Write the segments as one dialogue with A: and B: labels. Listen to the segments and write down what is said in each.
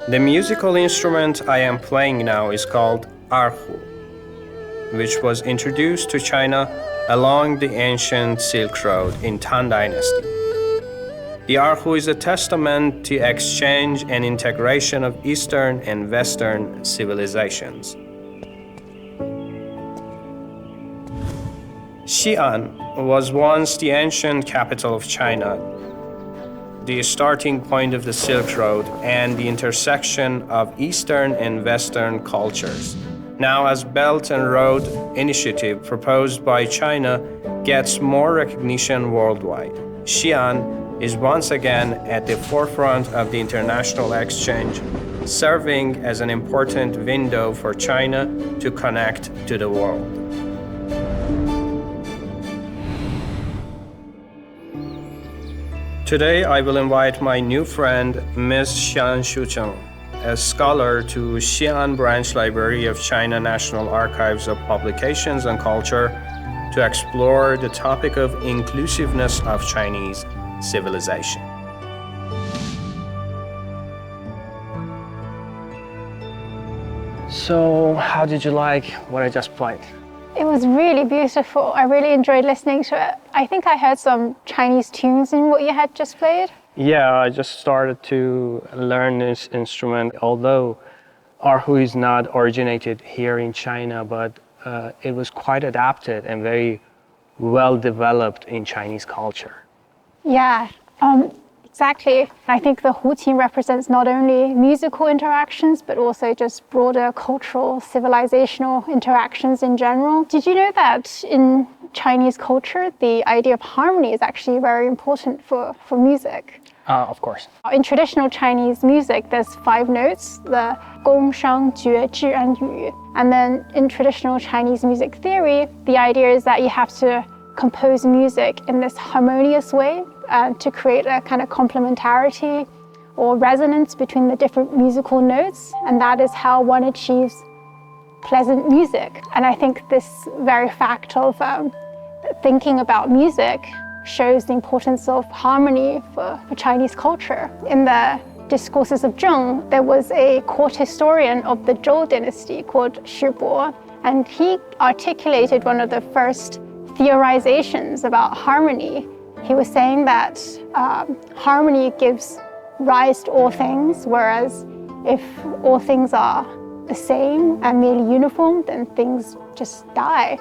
A: The musical instrument I am playing now is called erhu, which was introduced to China along the ancient Silk Road in Tang Dynasty. The erhu is a testament to exchange and integration of Eastern and Western civilizations. Xi'an was once the ancient capital of China, the starting point of the Silk Road and the intersection of Eastern and Western cultures. Now, as Belt and Road Initiative proposed by China gets more recognition worldwide, Xi'an is once again at the forefront of the international exchange, serving as an important window for China to connect to the world. Today, I will invite my new friend, Ms. Xiang Shuchen, a scholar to Xi'an Branch Library of China National Archives of Publications and Culture, to explore the topic of inclusiveness of Chinese civilization. So, how did you like what I just played?
B: It was really beautiful. I really enjoyed listening to it. I think I heard some Chinese tunes in what you had just played.
A: Yeah, I just started to learn this instrument, although erhu is not originated here in China, but it was quite adapted and very well developed in Chinese culture.
B: Yeah, exactly. I think the Hu team represents not only musical interactions, but also just broader cultural, civilizational interactions in general. Did you know that in Chinese culture, the idea of harmony is actually very important for music?
A: Of course.
B: In traditional Chinese music, there's 5 notes, the gong, shang, jue, zhi, and yu. And then in traditional Chinese music theory, the idea is that you have to compose music in this harmonious way to create a kind of complementarity or resonance between the different musical notes, and that is how one achieves pleasant music. And I think this very fact of thinking about music shows the importance of harmony for Chinese culture. In the discourses of Zheng, there was a court historian of the Zhou dynasty called Shi Bo, and he articulated one of the first theorizations about harmony. He was saying that harmony gives rise to all things, whereas if all things are the same and merely uniform, then things just die.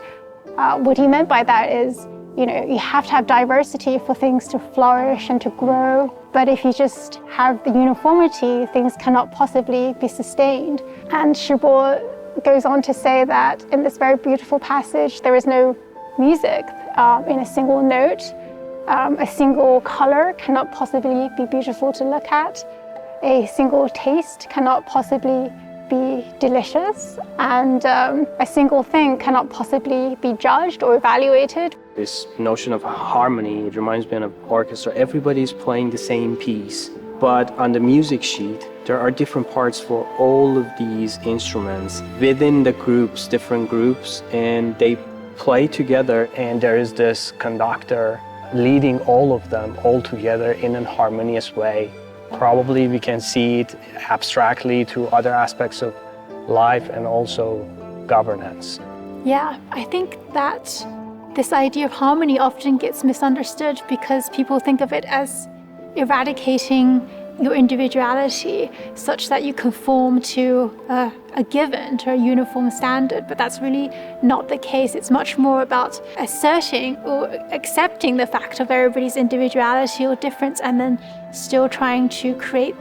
B: What he meant by that is, you have to have diversity for things to flourish and to grow. But if you just have the uniformity, things cannot possibly be sustained. And Shi Bo goes on to say that in this very beautiful passage, there is no music in a single note. A single color cannot possibly be beautiful to look at. A single taste cannot possibly be delicious. And a single thing cannot possibly be judged or evaluated.
A: This notion of harmony, it reminds me of orchestra. Everybody's playing the same piece, but on the music sheet, there are different parts for all of these instruments within the groups, different groups, and they play together, and there is this conductor leading all of them all together in a harmonious way. Probably we can see it abstractly through other aspects of life and also governance.
B: Yeah, I think that this idea of harmony often gets misunderstood because people think of it as eradicating your individuality such that you conform to a given, to a uniform standard, but that's really not the case. It's much more about asserting or accepting the fact of everybody's individuality or difference and then still trying to create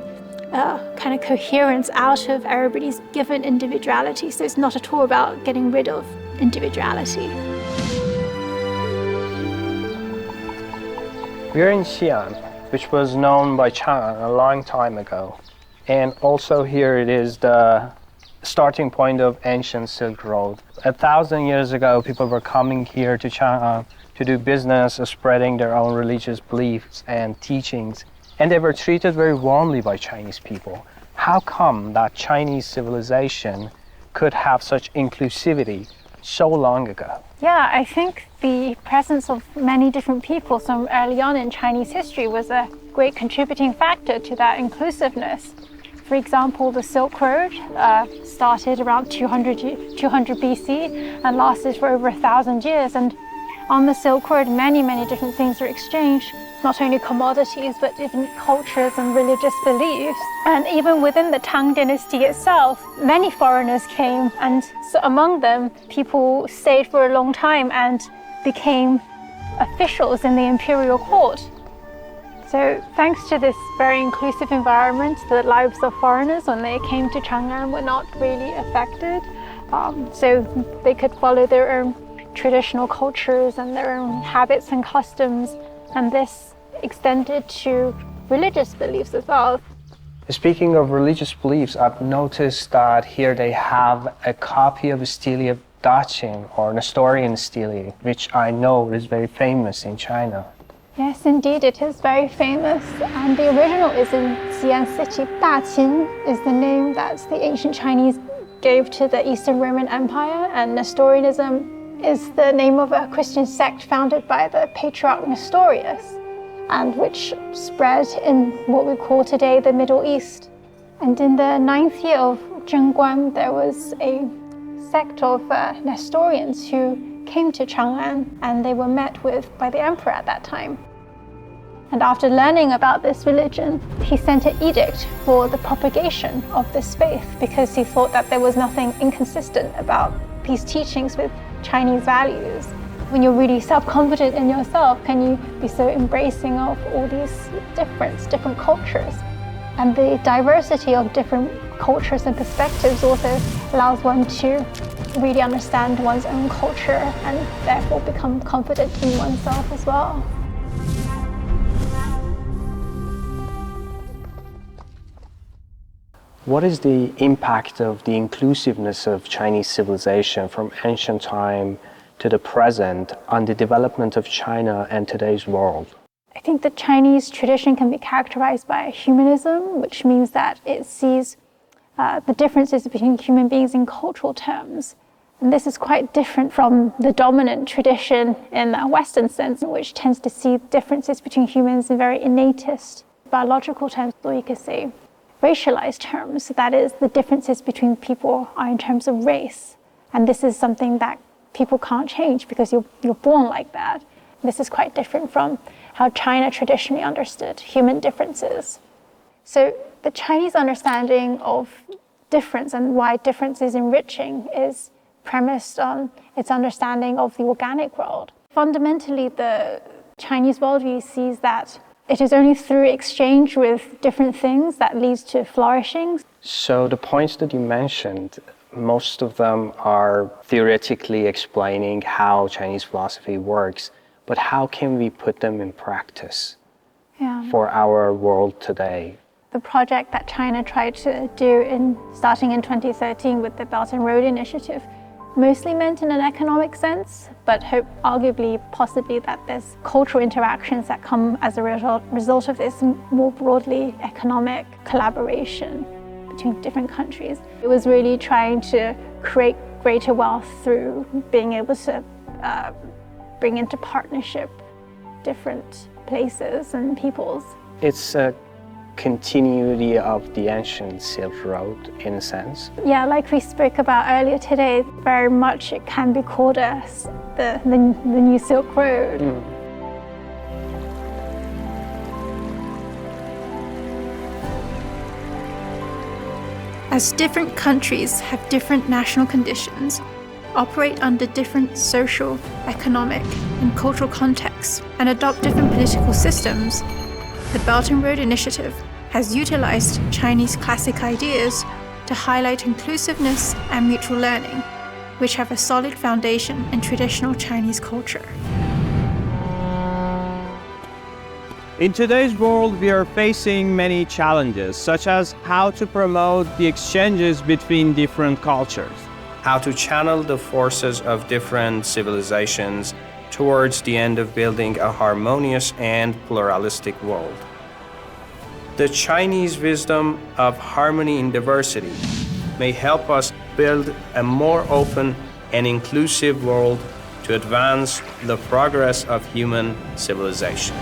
B: a kind of coherence out of everybody's given individuality. So it's not at all about getting rid of individuality.
A: We're in Xi'an, which was known by China a long time ago. And also here it is the starting point of ancient Silk Road. 1,000 years ago, people were coming here to China to do business, spreading their own religious beliefs and teachings. And they were treated very warmly by Chinese people. How come that Chinese civilization could have such inclusivity so long ago?
B: Yeah, I think the presence of many different people so early on in Chinese history was a great contributing factor to that inclusiveness. For example, the Silk Road started around 200 BC and lasted for over 1,000 years. And on the Silk Road, many different things were exchanged, not only commodities, but different cultures and religious beliefs. And even within the Tang dynasty itself, many foreigners came, and so among them, people stayed for a long time and became officials in the imperial court. So thanks to this very inclusive environment, the lives of foreigners when they came to Chang'an were not really affected. So they could follow their own traditional cultures and their own habits and customs, and this extended to religious beliefs as well.
A: Speaking of religious beliefs, I've noticed that here they have a copy of a stele of Daqing, or Nestorian stele, which I know is very famous in China.
B: Yes, indeed, it is very famous, and the original is in Xi'an city. Daqing is the name that the ancient Chinese gave to the Eastern Roman Empire, and Nestorianism is the name of a Christian sect founded by the patriarch Nestorius, and which spread in what we call today the Middle East. And in the 9th year of Zhengguan, there was a sect of Nestorians who came to Chang'an, and they were met with by the emperor at that time. And after learning about this religion, he sent an edict for the propagation of this faith, because he thought that there was nothing inconsistent about these teachings with Chinese values. When you're really self-confident in yourself, can you be so embracing of all these different cultures? And the diversity of different cultures and perspectives also allows one to really understand one's own culture and therefore become confident in oneself as well.
A: What is the impact of the inclusiveness of Chinese civilization from ancient time to the present on the development of China and today's world?
B: I think the Chinese tradition can be characterized by humanism, which means that it sees the differences between human beings in cultural terms. And this is quite different from the dominant tradition in a Western sense, which tends to see differences between humans in very innatist biological terms, or you could say racialized terms. That is, the differences between people are in terms of race. And this is something that people can't change because you're born like that. This is quite different from how China traditionally understood human differences. So the Chinese understanding of difference and why difference is enriching is premised on its understanding of the organic world. Fundamentally, the Chinese worldview sees that it is only through exchange with different things that leads to flourishing.
A: So the points that you mentioned, most of them are theoretically explaining how Chinese philosophy works, but how can we put them in practice for our world today?
B: The project that China tried to do starting in 2013 with the Belt and Road Initiative mostly meant in an economic sense, but arguably, possibly that there's cultural interactions that come as a result of this more broadly economic collaboration between different countries. It was really trying to create greater wealth through being able to bring into partnership different places and peoples.
A: It's a continuity of the ancient Silk Road in a sense.
B: Yeah, like we spoke about earlier today, very much it can be called as the new Silk Road. As different countries have different national conditions, operate under different social, economic, and cultural contexts, and adopt different political systems, the Belt and Road Initiative has utilized Chinese classic ideas to highlight inclusiveness and mutual learning, which have a solid foundation in traditional Chinese culture.
C: In today's world, we are facing many challenges, such as how to promote the exchanges between different cultures,
A: how to channel the forces of different civilizations towards the end of building a harmonious and pluralistic world. The Chinese wisdom of harmony in diversity may help us build a more open and inclusive world to advance the progress of human civilization.